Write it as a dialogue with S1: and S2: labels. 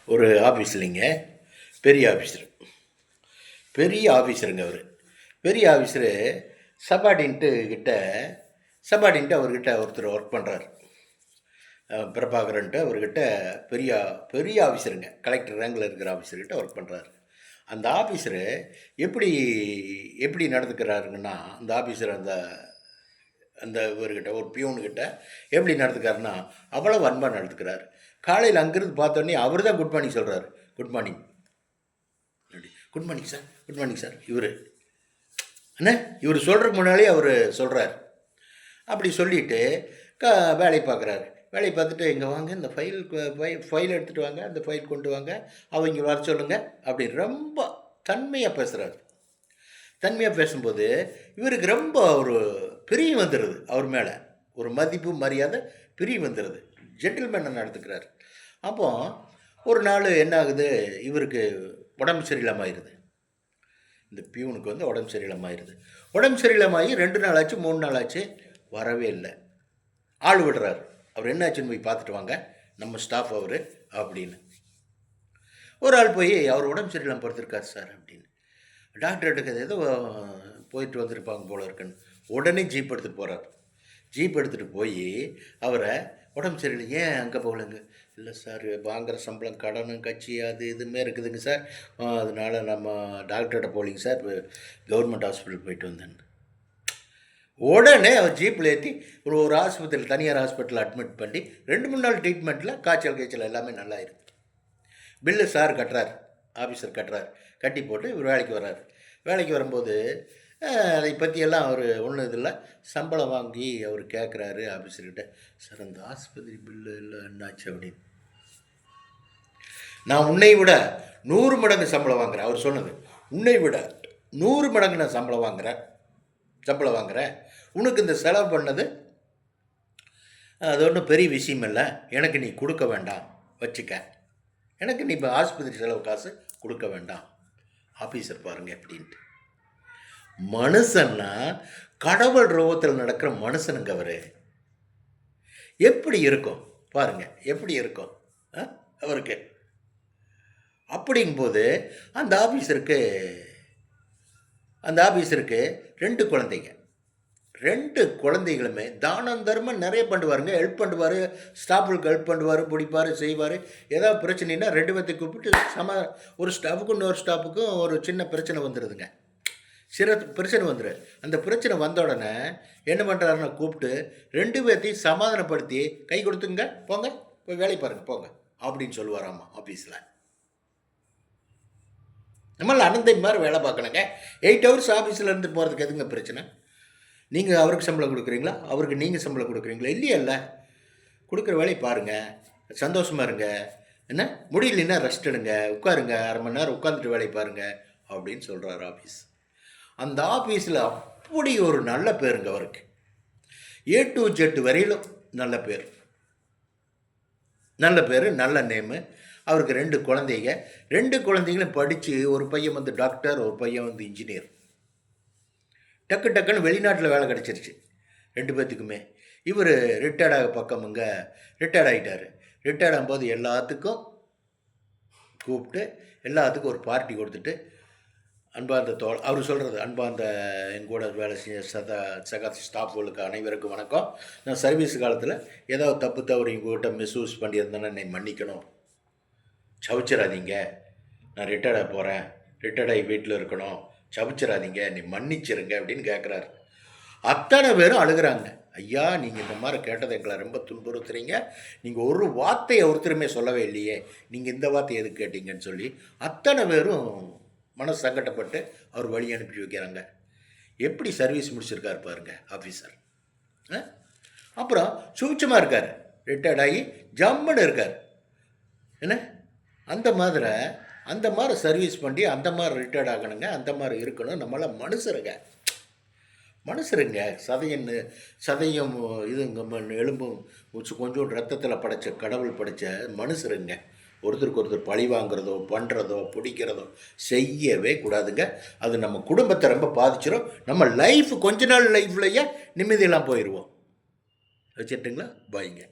S1: ஒரு ஆஃபீஸ்லிங்க, பெரிய ஆஃபீஸர், பெரிய ஆஃபீஸருங்க அவர். பெரிய ஆஃபீஸரு சபார்டின்ட்டு அவர்கிட்ட ஒருத்தர் ஒர்க் பண்ணுறாரு. பிரபாகரன்ட்டு அவர்கிட்ட பெரிய பெரிய ஆஃபீஸருங்க, கலெக்டர் ரேங்கில் இருக்கிற ஆஃபீஸர்கிட்ட ஒர்க் பண்ணுறாரு. அந்த ஆஃபீஸரு எப்படி எப்படி நடந்துக்கிறாருங்கன்னா, அந்த ஆஃபீஸர் அந்த அந்த இவர்கிட்ட ஒரு பியூனுக்கிட்ட எப்படி நடந்துக்கிறாருன்னா, அவ்வளோ அன்பாக நடந்துக்கிறார். காலையில் அங்கேருந்து பார்த்தோன்னே அவர் தான் குட் மார்னிங் சொல்கிறாரு. Good morning, good morning sir, good morning sir. இவர் சொல்கிறதுக்கு முன்னாலே அவர் சொல்கிறார். அப்படி சொல்லிவிட்டு வேலையை பார்க்குறாரு. வேலையை பார்த்துட்டு, இங்கே வாங்க, இந்த ஃபைல் எடுத்துகிட்டு வாங்க, அந்த ஃபைல் கொண்டு வாங்க, அவங்க வர சொல்லுங்கள் அப்படின்னு ரொம்ப தன்மையாக பேசுகிறாரு. தன்மையாக பேசும்போது இவருக்கு ரொம்ப ஒரு பிரியம் வந்துடுது. அவர் மேலே ஒரு மதிப்பு மரியாதை பிரியம் வந்துடுது. ஜென்டில்மேனை நடத்துக்கிறார். அப்போ ஒரு நாள் என்ன ஆகுது, இவருக்கு உடம்பு சரியில்லாமல் ஆயிடுது. இந்த பியூனுக்கு உடம்பு சரியில்லாமல் ஆயிடுது. உடம்பு சரியில்லாமல் ஆகி 2 நாள் ஆச்சு, 3 நாள் ஆச்சு, வரவே இல்லை. ஆள் விடுறாரு. அவர் என்னாச்சுன்னு போய் பார்த்துட்டு வாங்க, நம்ம ஸ்டாஃப் அவர் அப்படின்னு. ஒரு ஆள் போய், அவர் உடம்பு சரியில்லாமல் படுத்திருக்காரு சார் அப்படின்னு. டாக்டர்கிட்ட ஏதோ போயிட்டு வந்திருப்பாங்க போல இருக்குன்னு உடனே ஜீப் எடுத்துகிட்டு போகிறார். ஜீப் எடுத்துகிட்டு போய் அவரை, உடம்பு சரியில்லை, ஏன் அங்கே போகலைங்க? இல்லை சார், வாங்குகிற சம்பளம் கடனும் கட்சி அது இதுவுமே இருக்குதுங்க சார், அதனால் நம்ம டாக்டர்கிட்ட போகலிங்க சார், இப்போ கவர்மெண்ட் ஹாஸ்பிட்டல் போயிட்டு வந்தேன்னு. உடனே அவர் ஜீப்பில் ஏற்றி ஒரு ஆஸ்பத்திரியில், தனியார் ஹாஸ்பிட்டலில் அட்மிட் பண்ணி 2-3 நாள் ட்ரீட்மெண்ட்டில் காய்ச்சல் எல்லாமே நல்லா இருக்குது. பில்லு சார் கட்டுறார், ஆஃபீஸர் கட்டுறார். கட்டி போட்டு இவர் வேலைக்கு வர்றார். வேலைக்கு வரும்போது அதை பற்றியெல்லாம் அவர் ஒன்றும் இதில் சம்பளம் வாங்கி அவர் கேட்குறாரு ஆஃபீஸர்கிட்ட, சார் அந்த ஆஸ்பத்திரி பில்லு இல்லை என்னாச்சு அப்படின்னு. நான் உன்னை விட 100 மடங்கு சம்பளம் வாங்குகிறேன். அவர் சொன்னது, உன்னை விட 100 மடங்கு நான் சம்பளம் வாங்குகிறேன். உனக்கு இந்த செலவு பண்ணது அது ஒன்றும் பெரிய விஷயம் இல்லை, எனக்கு நீ கொடுக்க வேண்டாம், வச்சுக்க, எனக்கு நீ இப்போ ஆஸ்பத்திரி செலவு காசு கொடுக்க வேண்டாம். ஆஃபீஸர் பாருங்கள் எப்படின்ட்டு. மனுஷன்னா கடவுள் ரூபத்தில் நடக்கிற மனுஷனுங்க அவர். எப்படி இருக்கும் பாருங்க, எப்படி இருக்கும் அவருக்கு. அப்படிங்கும்போது அந்த ஆஃபீஸருக்கு 2 குழந்தைங்க. 2 குழந்தைகளுமே தானம் தர்மம் நிறைய பண்ணுவாருங்க. ஹெல்ப் பண்ணுவார், ஸ்டாஃபுக்கு ஹெல்ப் பண்ணுவார், பிடிப்பார், செய்வார். ஏதாவது பிரச்சனைனா 2 பேர்த்தை கூப்பிட்டு ஒரு ஸ்டாஃபுக்கும் இன்னொரு ஸ்டாஃபுக்கும் ஒரு சின்ன பிரச்சனை வந்துடுதுங்க. பிரச்சனை வந்துடும். அந்த பிரச்சனை வந்த உடனே என்ன பண்ணுறாருன்னா, கூப்பிட்டு 2 பேர்த்தையும் சமாதானப்படுத்தி, கை கொடுத்துங்க, போங்க, போய் வேலை பாருங்கள் போங்க அப்படின்னு சொல்லுவாராம்மா ஆஃபீஸில். நம்மள அனந்தை மாதிரி வேலை பார்க்கணுங்க. 8 ஹவர்ஸ் ஆஃபீஸில் இருந்து போகிறதுக்கு எதுங்க பிரச்சனை? நீங்கள் அவருக்கு சம்பளம் கொடுக்குறீங்களா, அவருக்கு நீங்கள் சம்பளம் கொடுக்குறீங்களா? இல்லையல்ல. கொடுக்குற வேலையை பாருங்கள், சந்தோஷமாக இருங்க. என்ன முடியலன்னா ரெஸ்ட் எடுங்க, உட்காருங்க, 1/2 மணி நேரம் உட்காந்துட்டு வேலையை பாருங்கள் அப்படின்னு சொல்கிறார் ஆஃபீஸ். அந்த ஆஃபீஸில் அப்படி ஒரு நல்ல பேருங்க அவருக்கு. A to Z வரையிலும் நல்ல பேர், நல்ல நேமு. அவருக்கு 2 குழந்தைங்க. 2 குழந்தைங்களும் படித்து, ஒரு பையன் டாக்டர், ஒரு பையன் இன்ஜினியர். டக்குன்னு வெளிநாட்டில் வேலை கிடச்சிருச்சு 2 பேர்த்துக்குமே. இவர் ரிட்டையர்ட் ஆகிட்டார். ரிட்டையர்ட் ஆகும்போது எல்லாத்துக்கும் கூப்பிட்டு, எல்லாத்துக்கும் ஒரு பார்ட்டி கொடுத்துட்டு, அன்பார்ந்த அவர் சொல்கிறது, அன்பார்ந்த என் கூட வேலை செஞ்ச சக ஸ்டாஃப்களுக்கு அனைவருக்கும் வணக்கம். நான் சர்வீஸ் காலத்தில் ஏதாவது தவறு எங்கள்கிட்ட மிஸ்யூஸ் பண்ணியிருந்தேன்னா என்னை மன்னிக்கணும், சவிச்சிடாதீங்க, நான் ரிட்டையர்டாக போகிறேன், ரிட்டையர்டாகி வீட்டில் இருக்கணும், சவிச்சிடாதீங்க, நீ மன்னிச்சிருங்க அப்படின்னு கேட்குறாரு. அத்தனை பேரும் அழுகிறாங்க. ஐயா, நீங்கள் இந்த மாதிரி கேட்டதை எங்களை ரொம்ப துன்புறுத்துறீங்க, நீங்கள் ஒரு வார்த்தையை ஒருத்தருமே சொல்லவே இல்லையே, நீங்கள் இந்த வார்த்தையை எதுக்கு கேட்டீங்கன்னு சொல்லி அத்தனை பேரும் மனசு சங்கடப்பட்டு அவர் வழி அனுப்பி வைக்கிறாங்க. எப்படி சர்வீஸ் முடிச்சிருக்காரு பாருங்க ஆஃபீஸர். அப்புறம் சூட்சமாக இருக்கார், ரிட்டையர்ட் ஆகி ஜம்முன்னு இருக்கார். என்ன அந்த மாதிரி சர்வீஸ் பண்ணி அந்த மாதிரி ரிட்டையர்ட் ஆகணுங்க, அந்த மாதிரி இருக்கணும். நம்மளாம் மனுஷருங்க. சதையும் இதுங்க எலும்பும் கொஞ்சம் ரத்தத்தில் படைச்ச கடவுள் படைச்ச மனுஷருங்க. ஒருத்தருக்கு பழி வாங்குறதோ பண்ணுறதோ பிடிக்கிறதோ செய்யவே கூடாதுங்க. அது நம்ம குடும்பத்தை ரொம்ப பாதிச்சிடும். நம்ம கொஞ்ச நாள் லைஃப்லையே நிம்மதியெல்லாம் போயிடுவோம். வச்சுட்டுங்களா? பாய்ங்க.